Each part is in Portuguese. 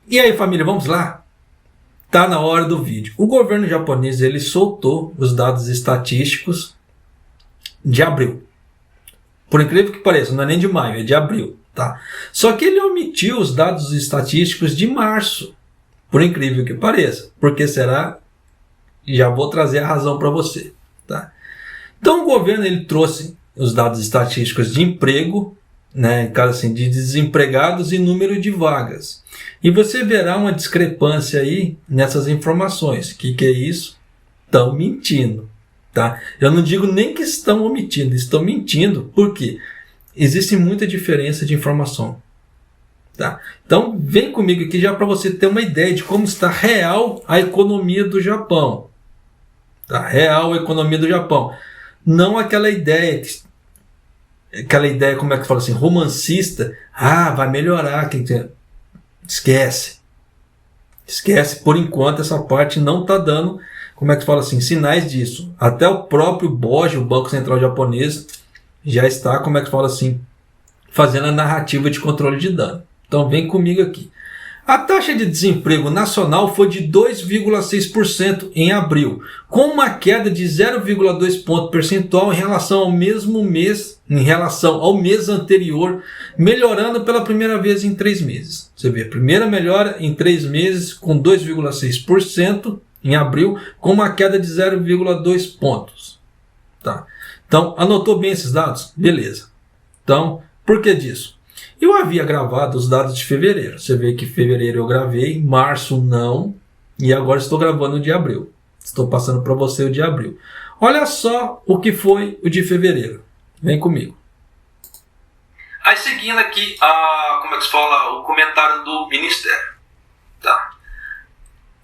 E aí, família, vamos lá? Tá na hora do vídeo. O governo japonês ele soltou os dados estatísticos de abril. Por incrível que pareça, não é nem de maio, é de abril, tá? Só que ele omitiu os dados estatísticos de março. Por incrível que pareça. Por que será? Já vou trazer a razão para você, tá? Então o governo ele trouxe os dados estatísticos de emprego, né, caso assim, de desempregados e número de vagas. E você verá uma discrepância aí nessas informações. O que é isso? Estão mentindo, tá? Eu não digo nem que estão omitindo, estão mentindo, porque existe muita diferença de informação, tá? Então vem comigo aqui já para você ter uma ideia de como está real a economia do Japão, tá? Real a economia do Japão, não aquela ideia como é que fala assim, romancista, vai melhorar, esquece, por enquanto essa parte não está dando, como é que fala assim, sinais disso. Até o próprio BOJ, o Banco Central Japonês, já está, como é que fala assim, fazendo a narrativa de controle de dano. Então vem comigo aqui. A taxa de desemprego nacional foi de 2,6% em abril, com uma queda de 0,2 ponto percentual em relação ao mesmo mês, em relação ao mês anterior, melhorando pela primeira vez em 3 meses. Você vê, a primeira melhora em 3 meses com 2,6% em abril, com uma queda de 0,2 pontos. Tá? Então, anotou bem esses dados? Beleza. Então, por que disso? Eu havia gravado os dados de fevereiro. Você vê que fevereiro eu gravei, março não, e agora estou gravando o de abril. Estou passando para você o de abril. Olha só o que foi o de fevereiro. Vem comigo. Aí seguindo aqui, como é que se fala, o comentário do Ministério. Tá?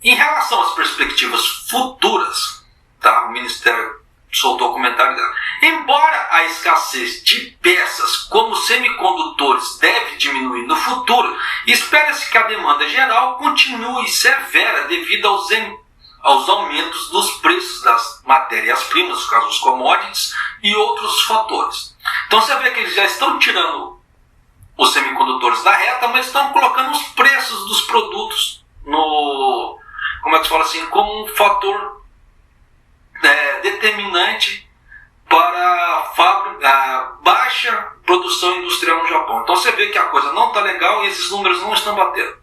Em relação às perspectivas futuras, tá? O Ministério soltou o comentário dela. Embora a escassez de peças como semicondutores deve diminuir no futuro, espera-se que a demanda geral continue severa devido aos aumentos dos preços das matérias-primas, no caso os commodities, e outros fatores. Então você vê que eles já estão tirando os semicondutores da reta, mas estão colocando os preços dos produtos no, como é que se fala assim, como um fator determinante para a baixa produção industrial no Japão. Então você vê que a coisa não está legal e esses números não estão batendo,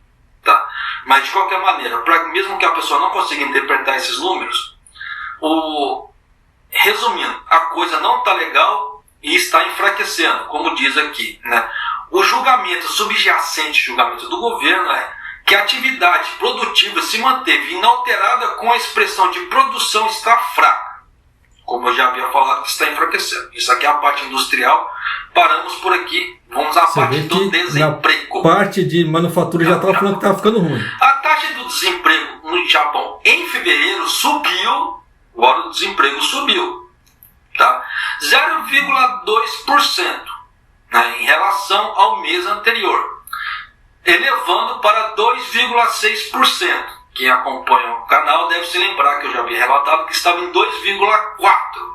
tá? Mas de qualquer maneira, mesmo que a pessoa não consiga interpretar esses números, resumindo, a coisa não está legal e está enfraquecendo, como diz aqui, né? O julgamento subjacente, julgamento do governo que a atividade produtiva se manteve inalterada com a expressão de produção está fraca. Como eu já havia falado, que está enfraquecendo. Isso aqui é a parte industrial. Paramos por aqui. Vamos à parte do desemprego. A parte de manufatura já estava falando que estava ficando ruim. A taxa do desemprego no Japão em fevereiro subiu. Agora o desemprego subiu. Tá? 0,2%, né, em relação ao mês anterior, elevando para 2,6%. Quem acompanha o canal deve se lembrar que eu já havia relatado que estava em 2,4%.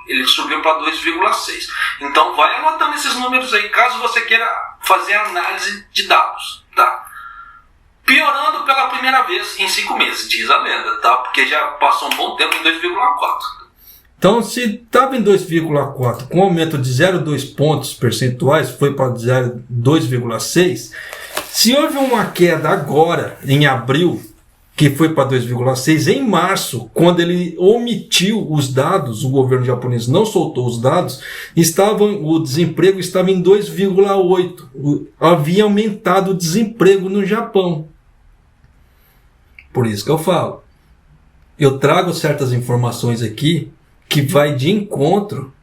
Ele subiu para 2,6%. Então vai anotando esses números aí, caso você queira fazer análise de dados. Tá? Piorando pela primeira vez em 5 meses, diz a lenda, tá? Porque já passou um bom tempo em 2,4%. Então, se estava em 2,4, com aumento de 0,2 pontos percentuais, foi para 2,6. Se houve uma queda agora, em abril, que foi para 2,6, em março, quando ele omitiu os dados, o governo japonês não soltou os dados, o desemprego estava em 2,8. Havia aumentado o desemprego no Japão. Por isso que eu falo. Eu trago certas informações aqui que vai de encontro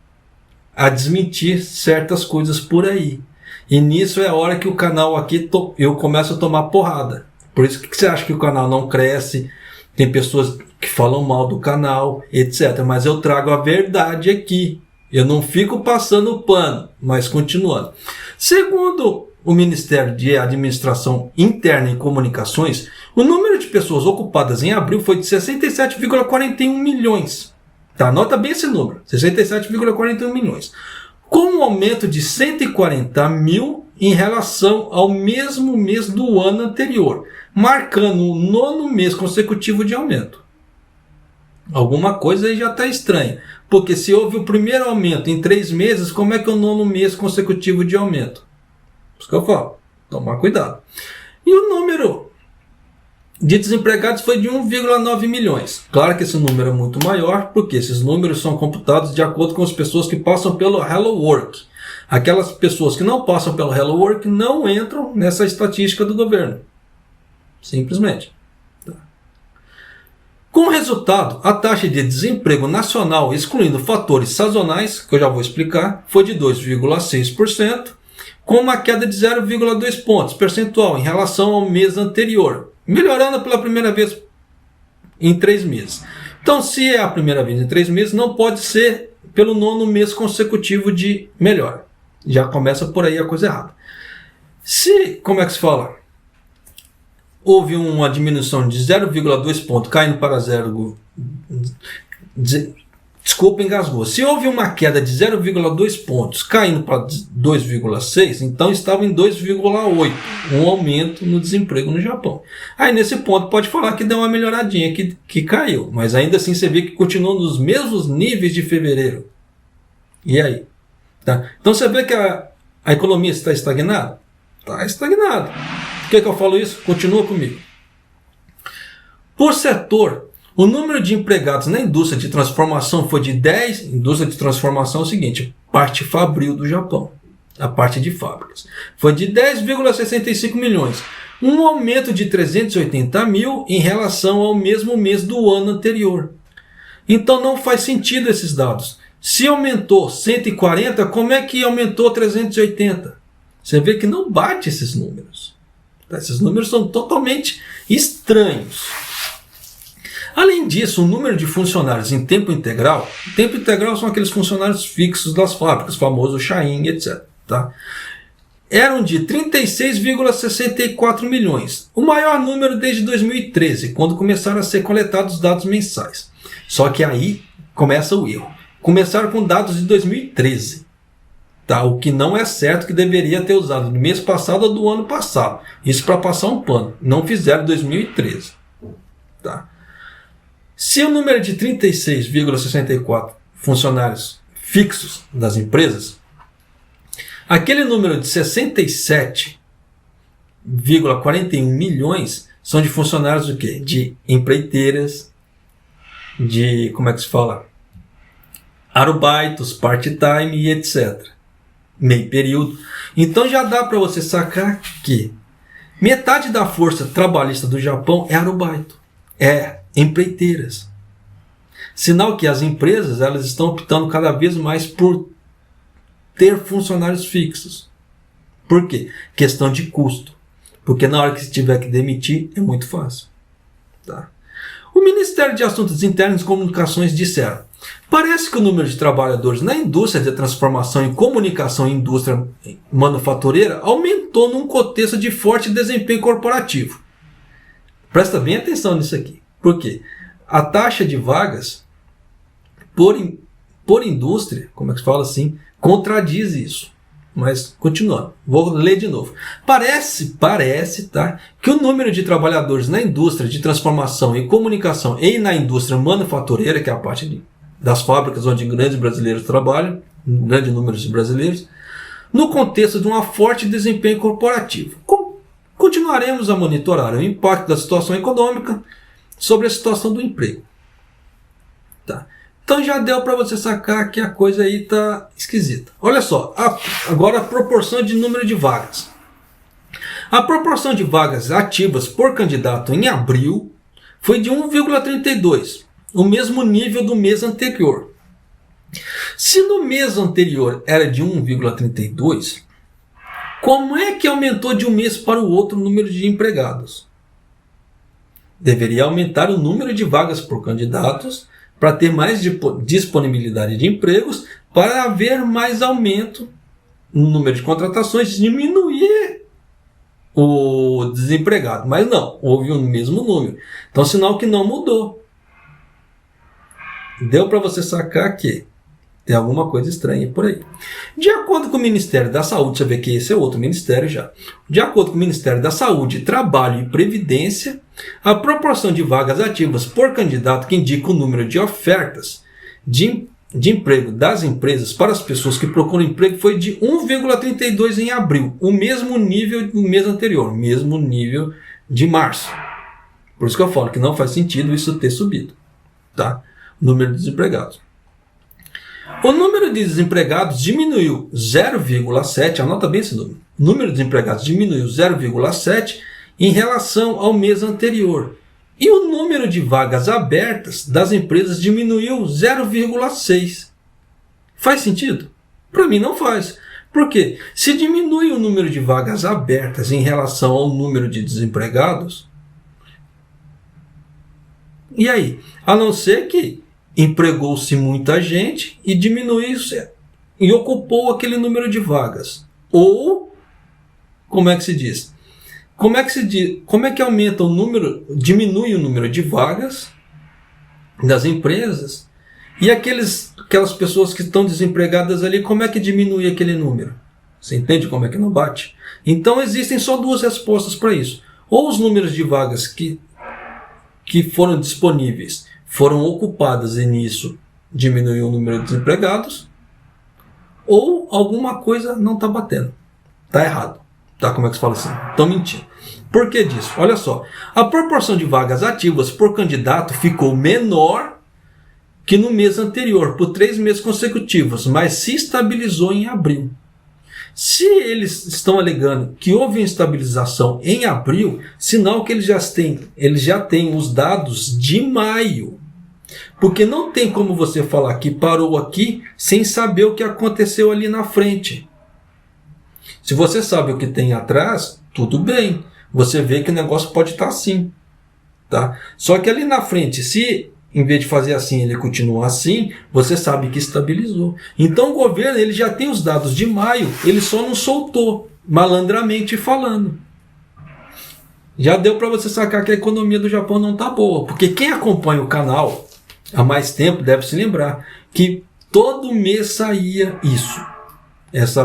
a desmentir certas coisas por aí. E nisso é a hora que o canal aqui eu começo a tomar porrada. Por isso que você acha que o canal não cresce, tem pessoas que falam mal do canal, etc. Mas eu trago a verdade aqui. Eu não fico passando pano, mas continuando. Segundo o Ministério de Administração Interna e Comunicações, o número de pessoas ocupadas em abril foi de 67,41 milhões. Tá, anota bem esse número, 67,41 milhões. Com um aumento de 140 mil em relação ao mesmo mês do ano anterior, marcando o 9º mês consecutivo de aumento. Alguma coisa aí já está estranha, porque se houve o primeiro aumento em 3 meses, como é que é o 9º mês consecutivo de aumento? Isso que eu falo, tomar cuidado. E o número de desempregados foi de 1,9 milhões. Claro que esse número é muito maior, porque esses números são computados de acordo com as pessoas que passam pelo Hello Work. Aquelas pessoas que não passam pelo Hello Work não entram nessa estatística do governo. Simplesmente. Com o resultado, a taxa de desemprego nacional, excluindo fatores sazonais, que eu já vou explicar, foi de 2,6%, com uma queda de 0,2 pontos percentual em relação ao mês anterior, melhorando pela primeira vez em 3 meses. Então, se é a primeira vez em 3 meses, não pode ser pelo 9º mês consecutivo de melhora. Já começa por aí a coisa errada. Se, como é que se fala? Houve uma diminuição de 0,2 ponto, caindo para 0. Desculpa, engasgou. Se houve uma queda de 0,2 pontos, caindo para 2,6, então estava em 2,8, um aumento no desemprego no Japão. Aí nesse ponto pode falar que deu uma melhoradinha, que caiu, mas ainda assim você vê que continua nos mesmos níveis de fevereiro. E aí? Tá? Então você vê que a economia está estagnada? Está estagnada. Por que eu falo isso? Continua comigo. Por setor, o número de empregados na indústria de transformação foi de 10. Indústria de transformação é o seguinte: parte fabril do Japão, a parte de fábricas, foi de 10,65 milhões, um aumento de 380 mil em relação ao mesmo mês do ano anterior. Então não faz sentido esses dados. Se aumentou 140, como é que aumentou 380? Você vê que não bate esses números. Esses números são totalmente estranhos. Além disso, o número de funcionários em tempo integral são aqueles funcionários fixos das fábricas, famoso Shain, etc. Tá? Eram de 36,64 milhões, o maior número desde 2013, quando começaram a ser coletados dados mensais. Só que aí começa o erro. Começaram com dados de 2013. Tá? O que não é certo, que deveria ter usado do mês passado ou do ano passado. Isso para passar um pano. Não fizeram em 2013. Tá? Se o número de 36,64 funcionários fixos das empresas, aquele número de 67,41 milhões são de funcionários do quê? De empreiteiras, de, como é que se fala? Arubaitos, part-time e etc. Meio período. Então já dá para você sacar que metade da força trabalhista do Japão é arubaito, é empreiteiras. Sinal que as empresas elas estão optando cada vez mais por ter funcionários fixos. Por quê? Questão de custo. Porque na hora que se tiver que demitir é muito fácil. Tá? O Ministério de Assuntos Internos e Comunicações disseram: parece que o número de trabalhadores na indústria de transformação e comunicação e indústria manufatureira aumentou num contexto de forte desempenho corporativo. Presta bem atenção nisso aqui. Por quê? A taxa de vagas por indústria, como é que se fala assim, contradiz isso. Mas, continuando, vou ler de novo. Parece, tá, que o número de trabalhadores na indústria de transformação e comunicação e na indústria manufatureira, que é a parte das fábricas onde grandes brasileiros trabalham, um grande número de brasileiros, no contexto de um forte desempenho corporativo. Continuaremos a monitorar o impacto da situação econômica sobre a situação do emprego. Tá. Então já deu para você sacar que a coisa aí está esquisita. Olha só, agora a proporção de número de vagas. A proporção de vagas ativas por candidato em abril foi de 1,32, o mesmo nível do mês anterior. Se no mês anterior era de 1,32, como é que aumentou de um mês para o outro o número de empregados? Deveria aumentar o número de vagas por candidatos para ter mais disponibilidade de empregos, para haver mais aumento no número de contratações, diminuir o desempregado. Mas não, houve o mesmo número. Então, sinal que não mudou. Deu para você sacar que Tem alguma coisa estranha por aí. De acordo com o Ministério da Saúde, você vê que esse é outro ministério já. De acordo com o Ministério da Saúde, Trabalho e Previdência, a proporção de vagas ativas por candidato que indica o número de ofertas de emprego das empresas para as pessoas que procuram emprego foi de 1,32 em abril, o mesmo nível do mês anterior, mesmo nível de março. Por isso que eu falo que não faz sentido isso ter subido, tá? O número de desempregados. O número de desempregados diminuiu 0,7, anota bem esse número. O número de desempregados diminuiu 0,7 em relação ao mês anterior. E o número de vagas abertas das empresas diminuiu 0,6. Faz sentido? Para mim não faz. Por quê? Se diminui o número de vagas abertas em relação ao número de desempregados, e aí? A não ser que empregou-se muita gente e diminuiu e ocupou aquele número de vagas. Ou, como é que se diz? Como é que aumenta o número, diminui o número de vagas das empresas e aquelas pessoas que estão desempregadas ali, como é que diminui aquele número? Você entende como é que não bate? Então existem só duas respostas para isso. Ou os números de vagas que foram disponíveis foram ocupadas e nisso diminuiu o número de desempregados, ou alguma coisa não está batendo. Está errado. Tá? Como é que se fala assim? Estão mentindo. Por que disso? Olha só. A proporção de vagas ativas por candidato ficou menor que no mês anterior, por 3 meses consecutivos, mas se estabilizou em abril. Se eles estão alegando que houve instabilização em abril, sinal que eles já têm os dados de maio. Porque não tem como você falar que parou aqui sem saber o que aconteceu ali na frente. Se você sabe o que tem atrás, tudo bem. Você vê que o negócio pode estar assim. Tá? Só que ali na frente, se em vez de fazer assim, ele continua assim, você sabe que estabilizou. Então o governo ele já tem os dados de maio, ele só não soltou, malandramente falando. Já deu para você sacar que a economia do Japão não está boa. Porque quem acompanha o canal há mais tempo deve se lembrar que todo mês saía isso. Essa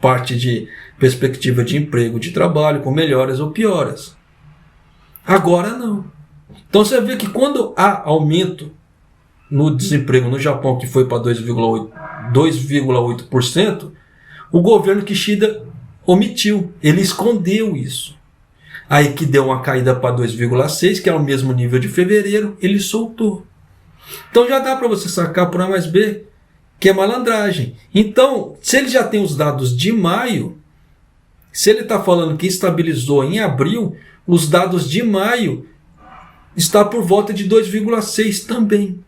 parte de perspectiva de emprego, de trabalho, com melhoras ou pioras. Agora não. Então você vê que quando há aumento no desemprego no Japão, que foi para 2,8%, o governo Kishida omitiu, ele escondeu isso. Aí que deu uma caída para 2,6%, que é o mesmo nível de fevereiro, ele soltou. Então já dá para você sacar por A mais B, que é malandragem. Então, se ele já tem os dados de maio, se ele está falando que estabilizou em abril, os dados de maio está por volta de 2,6 também.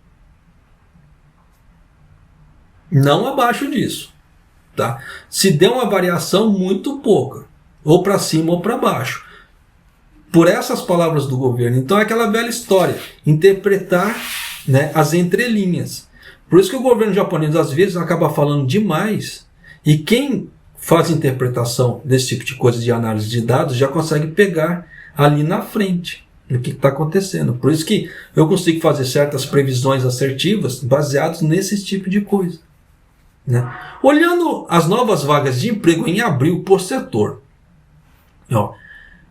Não abaixo disso. Tá? Se der uma variação muito pouca, ou para cima ou para baixo. Por essas palavras do governo. Então é aquela velha história, interpretar, né, as entrelinhas. Por isso que o governo japonês às vezes acaba falando demais, e quem faz interpretação desse tipo de coisa de análise de dados já consegue pegar ali na frente o que está acontecendo. Por isso que eu consigo fazer certas previsões assertivas baseadas nesse tipo de coisa. Né? Olhando as novas vagas de emprego em abril por setor. Ó,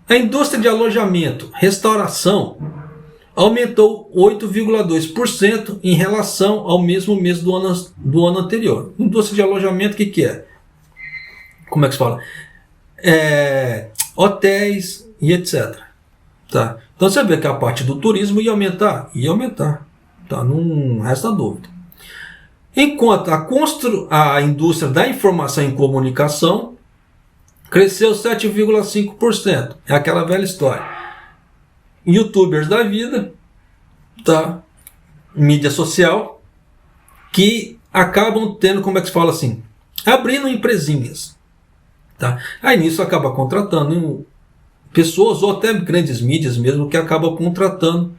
a indústria de alojamento, restauração, aumentou 8,2% em relação ao mesmo mês do ano anterior. Indústria de alojamento, o que é? Como é que se fala? Hotéis e etc. Tá? Então você vê que a parte do turismo ia aumentar. Tá? Não resta dúvida. Enquanto a indústria da informação e comunicação cresceu 7,5%. É aquela velha história. YouTubers da vida, tá? Mídia social, que acabam tendo, como é que se fala assim? Abrindo empresinhas. Tá? Aí nisso acaba contratando pessoas, ou até grandes mídias mesmo, que acabam contratando,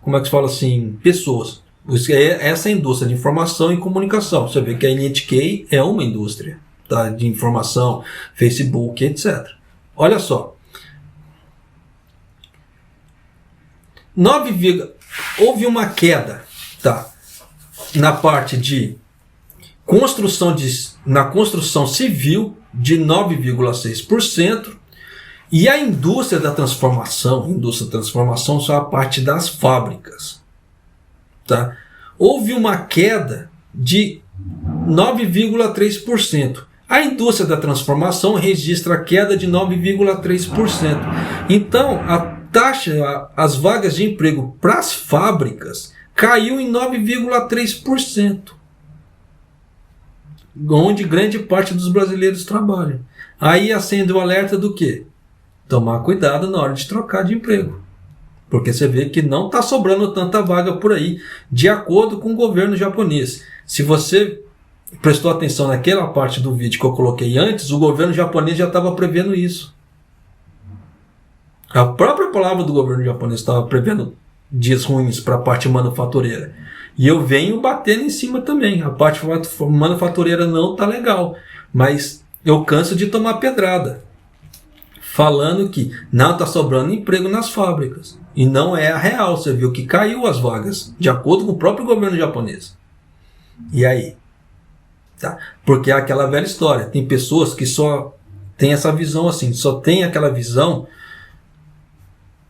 como é que se fala assim, pessoas. Essa é a indústria de informação e comunicação. Você vê que a NHK é uma indústria, tá? De informação, Facebook, etc. Olha só. Houve uma queda, tá? Na parte de na construção civil de 9,6%, e a indústria da transformação só a parte das fábricas. Tá? Houve uma queda de 9,3%. A indústria da transformação registra queda de 9,3%. Então, a taxa, as vagas de emprego para as fábricas caiu em 9,3%, onde grande parte dos brasileiros trabalham. Aí acende o alerta do quê? Tomar cuidado na hora de trocar de emprego. Porque você vê que não está sobrando tanta vaga por aí, de acordo com o governo japonês. Se você prestou atenção naquela parte do vídeo que eu coloquei antes, o governo japonês já estava prevendo isso. A própria palavra do governo japonês estava prevendo dias ruins para a parte manufatureira. E eu venho batendo em cima também. A parte manufatureira não está legal. Mas eu canso de tomar pedrada, falando que não está sobrando emprego nas fábricas. E não é a real. Você viu que caiu as vagas, de acordo com o próprio governo japonês. E aí? Tá? Porque é aquela velha história. Tem pessoas que só têm essa visão assim, só tem aquela visão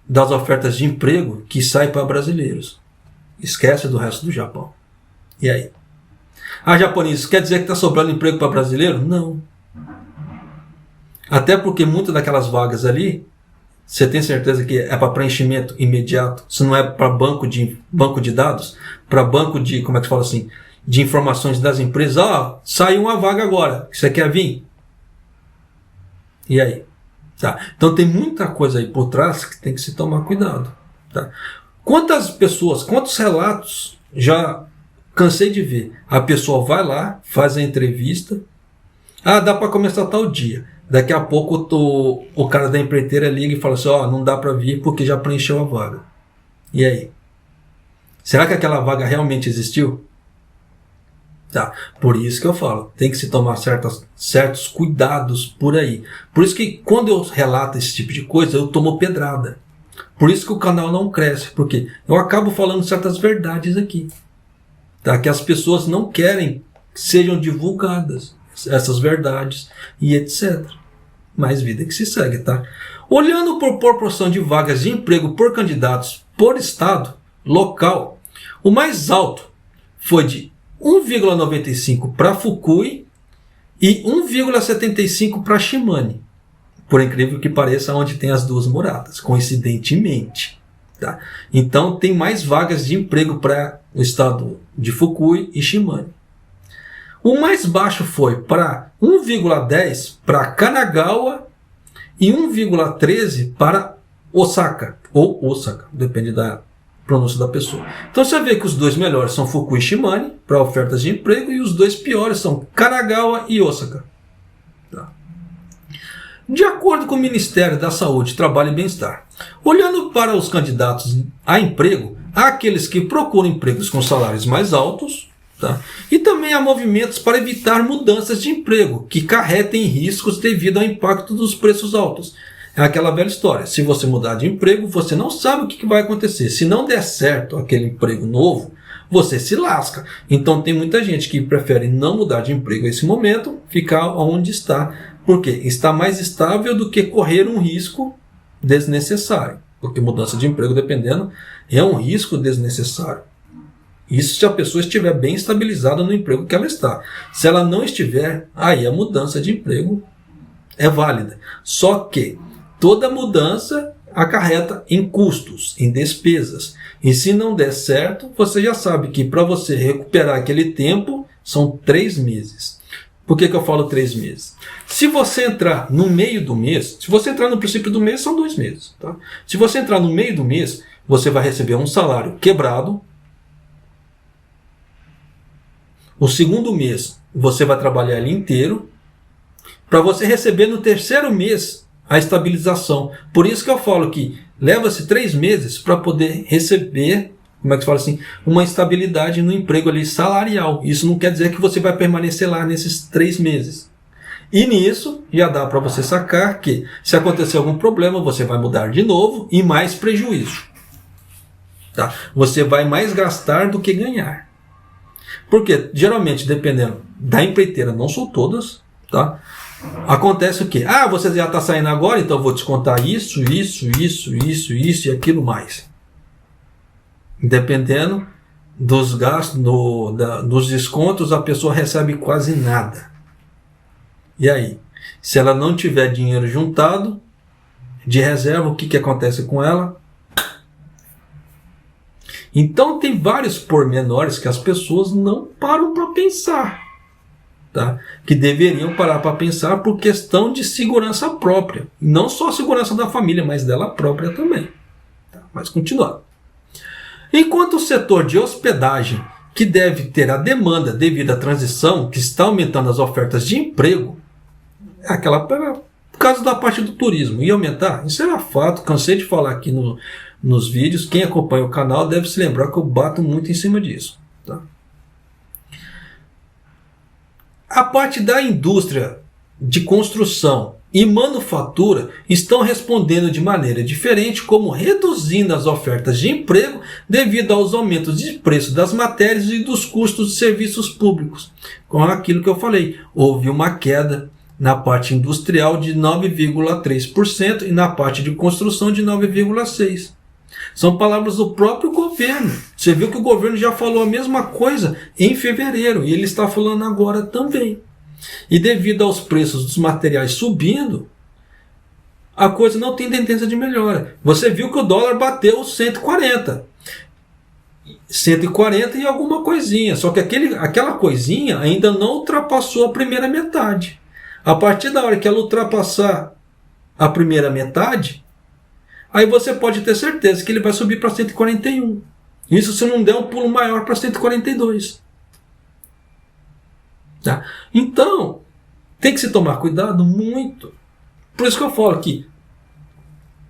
das ofertas de emprego que sai para brasileiros. Esquece do resto do Japão. E aí? Japonês, quer dizer que está sobrando emprego para brasileiro? Não. Até porque muitas daquelas vagas ali, você tem certeza que é para preenchimento imediato? Se não é para banco de dados, para banco de, como é que se fala assim, de informações das empresas, saiu uma vaga agora, você quer vir? E aí? Tá. Então tem muita coisa aí por trás que tem que se tomar cuidado. Tá? Quantos relatos já cansei de ver? A pessoa vai lá, faz a entrevista, dá para começar tal dia. Daqui a pouco o cara da empreiteira liga e fala assim, não dá para vir porque já preencheu a vaga. E aí? Será que aquela vaga realmente existiu? Tá. Por isso que eu falo, tem que se tomar certos cuidados por aí. Por isso que quando eu relato esse tipo de coisa, eu tomo pedrada. Por isso que o canal não cresce, porque eu acabo falando certas verdades aqui, tá? Que as pessoas não querem que sejam divulgadas essas verdades e etc. Mas vida que se segue, tá? Olhando por proporção de vagas de emprego por candidatos por estado, local, o mais alto foi de 1,95 para Fukui e 1,75 para Shimane. Por incrível que pareça, onde tem as duas moradas, coincidentemente. Tá? Então tem mais vagas de emprego para o estado de Fukui e Shimane. O mais baixo foi para 1,10 para Kanagawa e 1,13 para Osaka, ou Osaka, depende da pronúncia da pessoa. Então você vê que os dois melhores são Fukui e Shimane para ofertas de emprego e os dois piores são Kanagawa e Osaka. Tá? De acordo com o Ministério da Saúde, Trabalho e Bem-Estar, olhando para os candidatos a emprego, há aqueles que procuram empregos com salários mais altos, tá? E também há movimentos para evitar mudanças de emprego que carretem riscos devido ao impacto dos preços altos. É aquela velha história, se você mudar de emprego, você não sabe o que vai acontecer. Se não der certo aquele emprego novo, você se lasca. Então tem muita gente que prefere não mudar de emprego nesse momento, ficar onde está, porque está mais estável do que correr um risco desnecessário. Porque mudança de emprego, dependendo, é um risco desnecessário. Isso se a pessoa estiver bem estabilizada no emprego que ela está. Se ela não estiver, aí a mudança de emprego é válida. Só que toda mudança acarreta em custos, em despesas. E se não der certo, você já sabe que para você recuperar aquele tempo, são 3 meses. Por que eu falo 3 meses? Se você entrar no meio do mês, se você entrar no princípio do mês, são 2 meses. Tá? Se você entrar no meio do mês, você vai receber um salário quebrado. O segundo mês, você vai trabalhar ele inteiro, para você receber no terceiro mês a estabilização. Por isso que eu falo que leva-se 3 meses para poder receber, como é que se fala assim, uma estabilidade no emprego ali salarial. Isso não quer dizer que você vai permanecer lá nesses 3 meses. E nisso já dá para você sacar que se acontecer algum problema, você vai mudar de novo e mais prejuízo. Tá? Você vai mais gastar do que ganhar. Porque, geralmente, dependendo da empreiteira, não são todas, tá? Acontece o quê? Ah, você já está saindo agora, então eu vou descontar isso e aquilo mais. Dependendo dos gastos, dos descontos, a pessoa recebe quase nada. E aí? Se ela não tiver dinheiro juntado, de reserva, o que acontece com ela? Então tem vários pormenores que as pessoas não param para pensar, tá? Que deveriam parar para pensar por questão de segurança própria. Não só a segurança da família, mas dela própria também. Tá? Mas continuando. Enquanto o setor de hospedagem, que deve ter a demanda devido à transição, que está aumentando as ofertas de emprego, é aquela por causa da parte do turismo, ia aumentar? Isso era fato, cansei de falar aqui nos vídeos. Quem acompanha o canal deve se lembrar que eu bato muito em cima disso. Tá? A parte da indústria de construção e manufatura estão respondendo de maneira diferente, como reduzindo as ofertas de emprego devido aos aumentos de preço das matérias e dos custos de serviços públicos. Com aquilo que eu falei, houve uma queda na parte industrial de 9,3% e na parte de construção de 9,6%. São palavras do próprio governo. Você viu que o governo já falou a mesma coisa em fevereiro e ele está falando agora também. E devido aos preços dos materiais subindo, a coisa não tem tendência de melhora. Você viu que o dólar bateu 140. 140 e alguma coisinha. Só que aquela coisinha ainda não ultrapassou a primeira metade. A partir da hora que ela ultrapassar a primeira metade, aí você pode ter certeza que ele vai subir para 141. Isso se não der um pulo maior para 142. Tá? Então, tem que se tomar cuidado muito. Por isso que eu falo que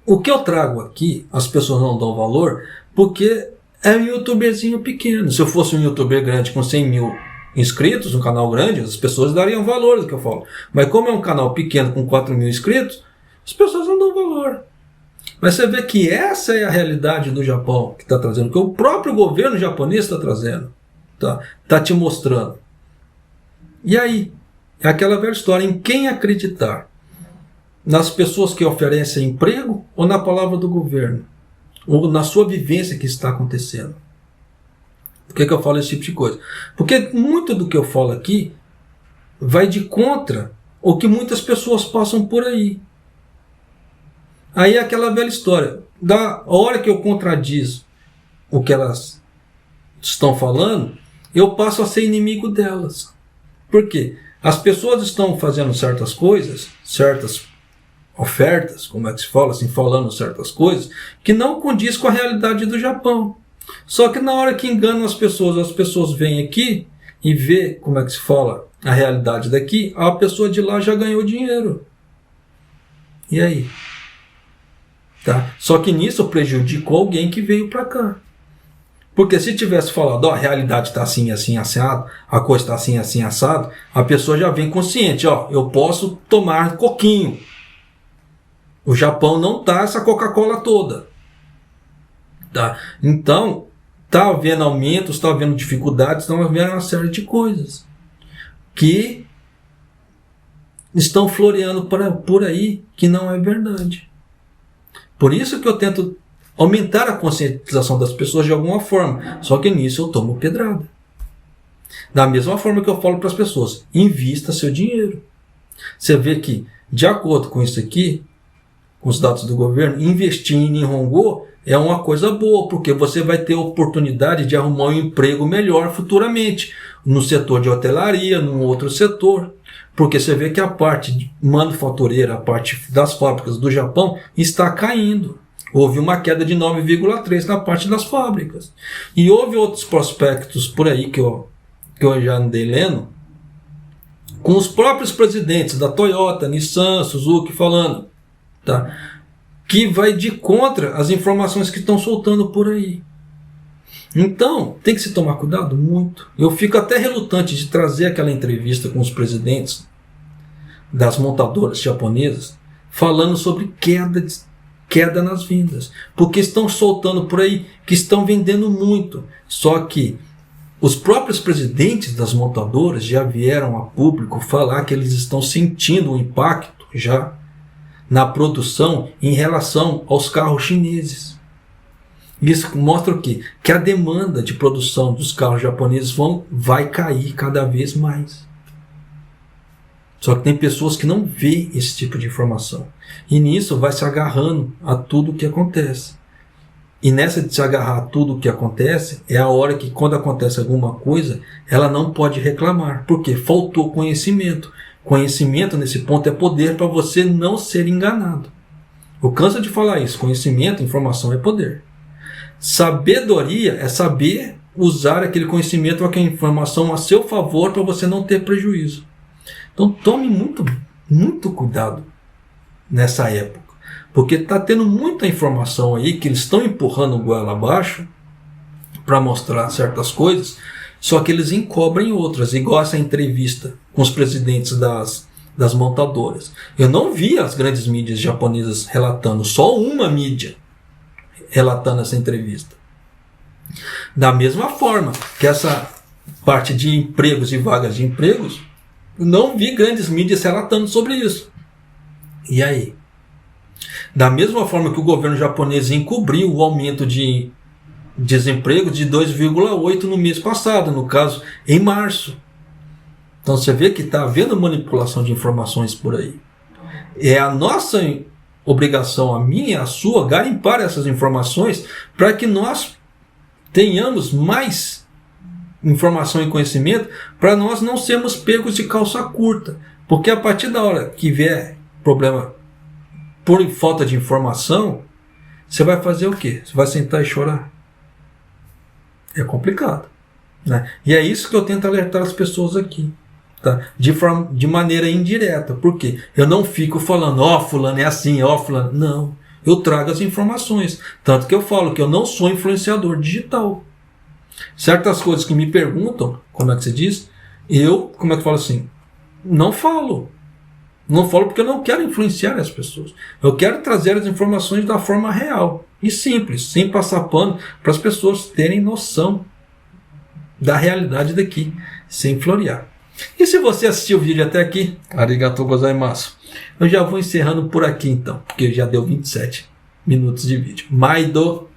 o que eu trago aqui, as pessoas não dão valor, porque é um youtuberzinho pequeno. Se eu fosse um youtuber grande com 100 mil inscritos, um canal grande, as pessoas dariam valor do que eu falo. Mas como é um canal pequeno com 4 mil inscritos, as pessoas não dão valor. Mas você vê que essa é a realidade do Japão que está trazendo, que o próprio governo japonês está trazendo, tá te mostrando. E aí, é aquela velha história, em quem acreditar? Nas pessoas que oferecem emprego ou na palavra do governo? Ou na sua vivência que está acontecendo? Por que eu falo esse tipo de coisa? Porque muito do que eu falo aqui vai de contra o que muitas pessoas passam por aí. Aí é aquela velha história. Da hora que eu contradizo o que elas estão falando, eu passo a ser inimigo delas. Por quê? As pessoas estão fazendo certas coisas, certas ofertas, como é que se fala assim, falando certas coisas, que não condiz com a realidade do Japão. Só que na hora que enganam as pessoas vêm aqui e vê como é que se fala a realidade daqui, a pessoa de lá já ganhou dinheiro. E aí? Tá? Só que nisso prejudicou alguém que veio para cá. Porque se tivesse falado, ó, a realidade está assim, assim, assado, a coisa está assim, assim, assado, a pessoa já vem consciente, ó, eu posso tomar coquinho. O Japão não tá essa Coca-Cola toda. Tá? Então, está havendo aumentos, está havendo dificuldades, está havendo uma série de coisas que estão floreando por aí que não é verdade. Por isso que eu tento aumentar a conscientização das pessoas de alguma forma, só que nisso eu tomo pedrada. Da mesma forma que eu falo para as pessoas, invista seu dinheiro. Você vê que, de acordo com isso aqui, com os dados do governo, investir em Nihongo é uma coisa boa, porque você vai ter oportunidade de arrumar um emprego melhor futuramente, no setor de hotelaria, num outro setor, porque você vê que a parte manufatureira, a parte das fábricas do Japão está caindo. Houve uma queda de 9,3% na parte das fábricas. E houve outros prospectos por aí que eu já andei lendo, com os próprios presidentes da Toyota, Nissan, Suzuki falando, tá? Que vai de contra as informações que estão soltando por aí. Então, tem que se tomar cuidado muito. Eu fico até relutante de trazer aquela entrevista com os presidentes das montadoras japonesas falando sobre queda nas vendas. Porque estão soltando por aí que estão vendendo muito. Só que Os próprios presidentes das montadoras já vieram a público falar que eles estão sentindo o impacto já na produção em relação aos carros chineses. Isso mostra o quê? Que a demanda de produção dos carros japoneses vai cair cada vez mais. Só que tem pessoas que não veem esse tipo de informação. E nisso vai se agarrando a tudo o que acontece. E nessa de se agarrar a tudo o que acontece, é a hora que quando acontece alguma coisa, ela não pode reclamar. Porque faltou conhecimento. Conhecimento nesse ponto é poder para você não ser enganado. Eu canso de falar isso. Conhecimento, informação é poder. Sabedoria é saber usar aquele conhecimento, aquela informação a seu favor para você não ter prejuízo. Então tome muito cuidado nessa época, porque está tendo muita informação aí que eles estão empurrando o goela abaixo para mostrar certas coisas, só que eles encobrem outras, igual essa entrevista com os presidentes das montadoras. Eu não vi as grandes mídias japonesas relatando, só uma mídia relatando essa entrevista. Da mesma forma que essa parte de empregos e vagas de empregos, não vi grandes mídias relatando sobre isso. E aí? Da mesma forma que o governo japonês encobriu o aumento de desemprego de 2,8% no mês passado, no caso, em março. Então você vê que está havendo manipulação de informações por aí. É a nossa obrigação, a minha, a sua, garimpar essas informações para que nós tenhamos mais informação e conhecimento, para nós não sermos pegos de calça curta. Porque a partir da hora que vier problema por falta de informação, você vai fazer o quê? Você vai sentar e chorar? É complicado, né? E é isso que eu tento alertar as pessoas aqui, tá? De maneira indireta. Por quê? Eu não fico falando, fulano é assim, fulano. Não. Eu trago as informações. Tanto que eu falo que eu não sou influenciador digital. Certas coisas que me perguntam, como é que se diz, como é que eu falo assim? Não falo. Não falo porque eu não quero influenciar as pessoas. Eu quero trazer as informações da forma real e simples, sem passar pano, para as pessoas terem noção da realidade daqui, sem florear. E se você assistiu o vídeo até aqui, arigatou gozaimasu. Eu já vou encerrando por aqui então, porque já deu 27 minutos de vídeo. Maido!